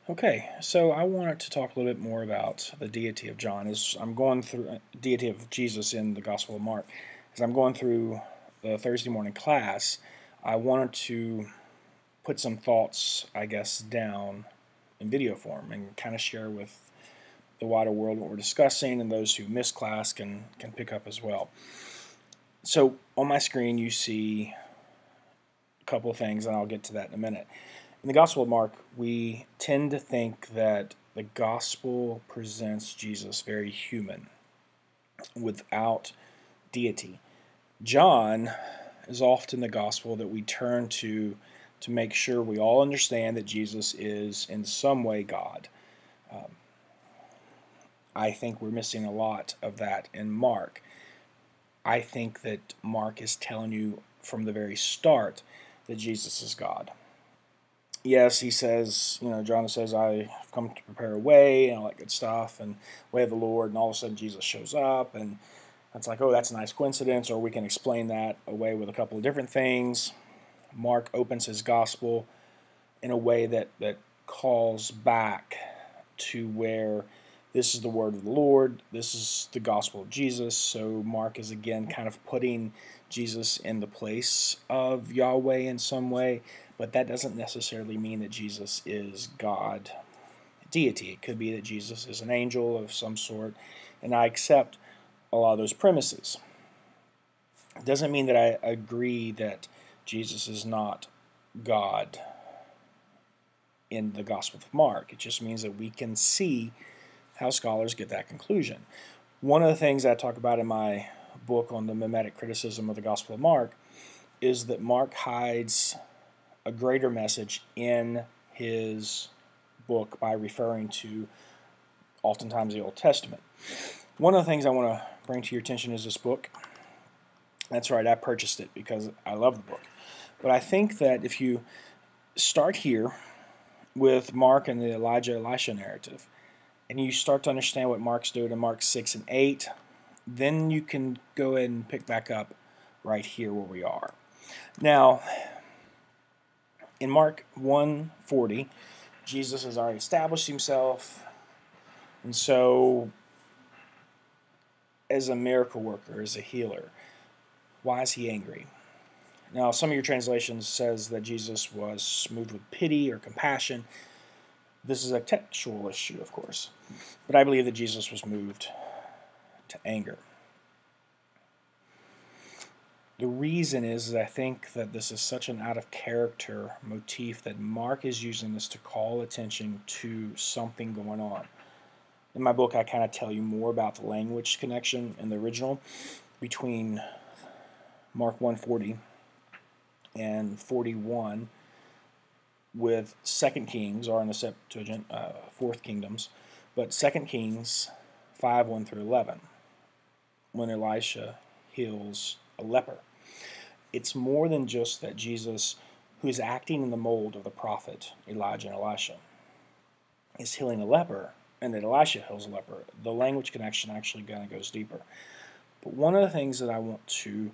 Okay, so I wanted to talk a little bit more about the deity of John. As I'm going through deity of Jesus in the Gospel of Mark, as I'm going through the Thursday morning class, I wanted to put some thoughts, I guess, down in video form and kind of share with the wider world what we're discussing, and those who miss class can pick up as well. So on my screen, you see a couple of things, and I'll get to that in a minute. In the Gospel of Mark, we tend to think that the Gospel presents Jesus very human, without deity. John is often the Gospel that we turn to make sure we all understand that Jesus is in some way God. Um, I think we're missing a lot of that in Mark. I think that Mark is telling you from the very start that Jesus is God. Yes, he says, John says, I've come to prepare a way and all that good stuff, and way of the Lord, and all of a sudden Jesus shows up, and it's like, oh, that's a nice coincidence, or we can explain that away with a couple of different things. Mark opens his gospel in a way that calls back to where this is the word of the Lord, this is the gospel of Jesus. So Mark is again kind of putting Jesus in the place of Yahweh in some way, but that doesn't necessarily mean that Jesus is God, deity. It could be that Jesus is an angel of some sort, and I accept a lot of those premises. It doesn't mean that I agree that Jesus is not God in the Gospel of Mark. It just means that we can see how scholars get that conclusion. One of the things I talk about in my book on the mimetic criticism of the Gospel of Mark is that Mark hides a greater message in his book by referring to oftentimes the Old Testament. One of the things I want to bring to your attention is this book. That's right, I purchased it because I love the book. But I think that if you start here with Mark and the Elijah-Elisha narrative, and you start to understand what Mark's doing in Mark 6 and 8, then you can go ahead and pick back up right here where we are. Now, in Mark 1:40, Jesus has already established himself, and so as a miracle worker, as a healer, why is he angry? Now, some of your translations says that Jesus was moved with pity or compassion. This is a textual issue, of course, but I believe that Jesus was moved to anger. The reason is I think that this is such an out-of-character motif that Mark is using this to call attention to something going on. In my book, I kind of tell you more about the language connection in the original between Mark 1:40 and 41 with 2 Kings, or in the Septuagint, 4th Kingdoms, but 2 Kings 5:1 through 11, when Elisha heals a leper. It's more than just that Jesus, who is acting in the mold of the prophet Elijah and Elisha, is healing a leper, and that Elisha heals a leper. The language connection actually kind of goes deeper. But one of the things that I want to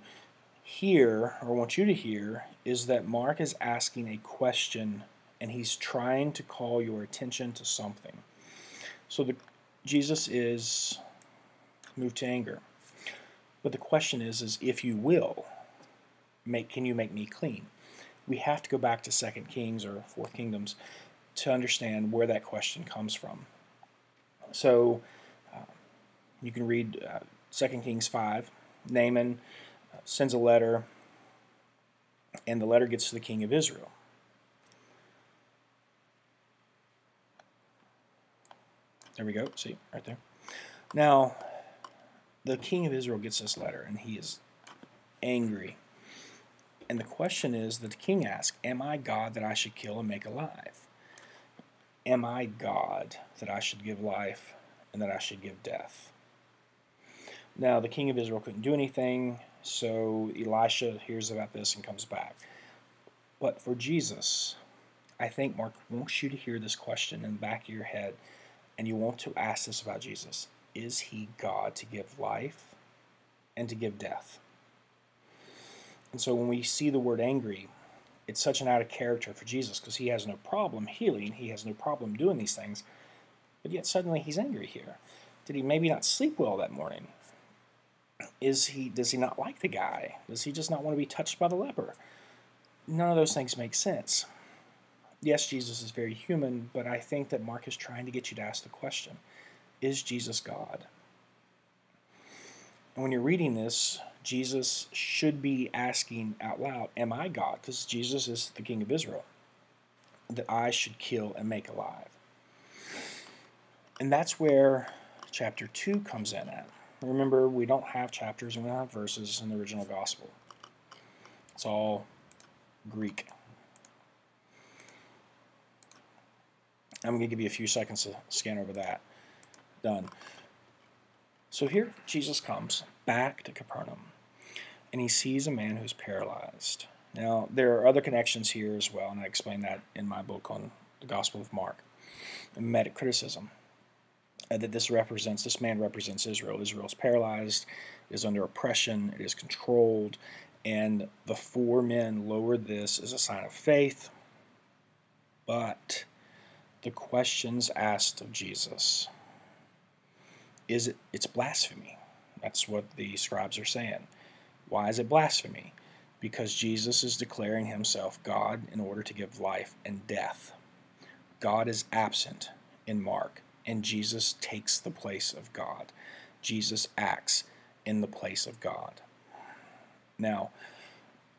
hear, or want you to hear, is that Mark is asking a question, and he's trying to call your attention to something. So Jesus is moved to anger. But the question is if you will, can you make me clean? We have to go back to 2 Kings or 4th Kingdoms to understand where that question comes from. So you can read 2 Kings 5. Naaman sends a letter, and the letter gets to the king of Israel. There we go. See, right there. Now, the king of Israel gets this letter, and he is angry. And the question is that the king asks, am I God that I should kill and make alive? Am I God that I should give life and that I should give death? Now, the king of Israel couldn't do anything, so Elisha hears about this and comes back. But for Jesus, I think Mark wants you to hear this question in the back of your head, and you want to ask this about Jesus. Is he God to give life and to give death? And so when we see the word angry, it's such an out of character for Jesus because he has no problem healing, he has no problem doing these things, but yet suddenly he's angry here. Did he maybe not sleep well that morning? Does he not like the guy? Does he just not want to be touched by the leper? None of those things make sense. Yes, Jesus is very human, but I think that Mark is trying to get you to ask the question, is Jesus God? And when you're reading this, Jesus should be asking out loud, am I God? Because Jesus is the King of Israel, that I should kill and make alive. And that's where chapter 2 comes in at. Remember, we don't have chapters and we don't have verses in the original gospel. It's all Greek. I'm going to give you a few seconds to scan over that. Done. So here Jesus comes back to Capernaum, and he sees a man who's paralyzed. Now, there are other connections here as well, and I explain that in my book on the Gospel of Mark, Mimetic Criticism, that this man represents Israel. Israel is paralyzed, is under oppression, it is controlled, and the 4 men lowered this as a sign of faith, but the questions asked of Jesus, it's blasphemy. That's what the scribes are saying. Why is it blasphemy? Because Jesus is declaring himself God in order to give life and death. God is absent in Mark, and Jesus takes the place of God. Jesus acts in the place of God. Now,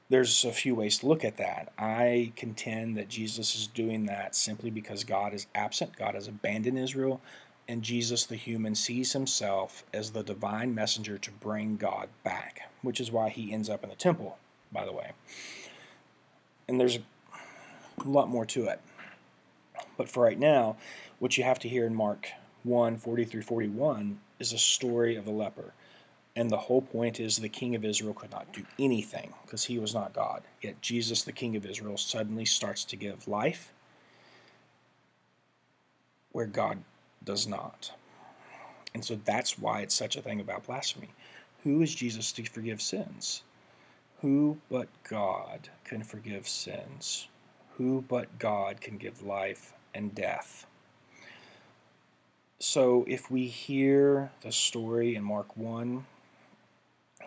there's a few ways to look at that. I contend that Jesus is doing that simply because God is absent. God has abandoned Israel, and Jesus, the human, sees himself as the divine messenger to bring God back, which is why he ends up in the temple, by the way. And there's a lot more to it. But for right now, what you have to hear in Mark 1:40-41 is a story of the leper. And the whole point is the king of Israel could not do anything because he was not God. Yet Jesus, the king of Israel, suddenly starts to give life where God does not. And so that's why it's such a thing about blasphemy. Who is Jesus to forgive sins? Who but God can forgive sins? Who but God can give life and death? So if we hear the story in Mark 1,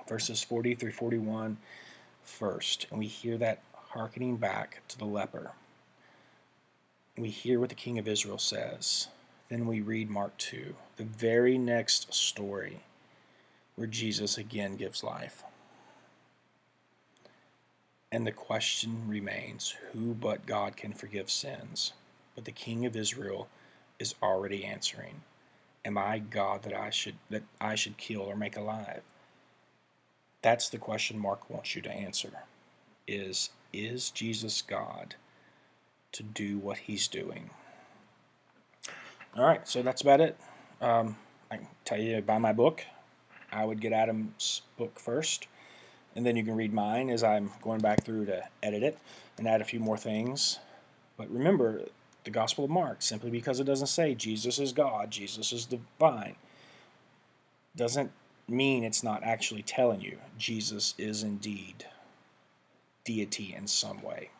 verses 40-41 first, and we hear that hearkening back to the leper, we hear what the king of Israel says, then we read Mark 2, the very next story where Jesus again gives life. And the question remains, who but God can forgive sins? But the king of Israel is already answering, am I God that I should kill or make alive? That's the question Mark wants you to answer. Is Jesus God to do what he's doing? All right, so that's about it. I can tell you to buy my book. I would get Adam's book first, and then you can read mine as I'm going back through to edit it and add a few more things. But remember, the Gospel of Mark, simply because it doesn't say Jesus is God, Jesus is divine, doesn't mean it's not actually telling you Jesus is indeed deity in some way.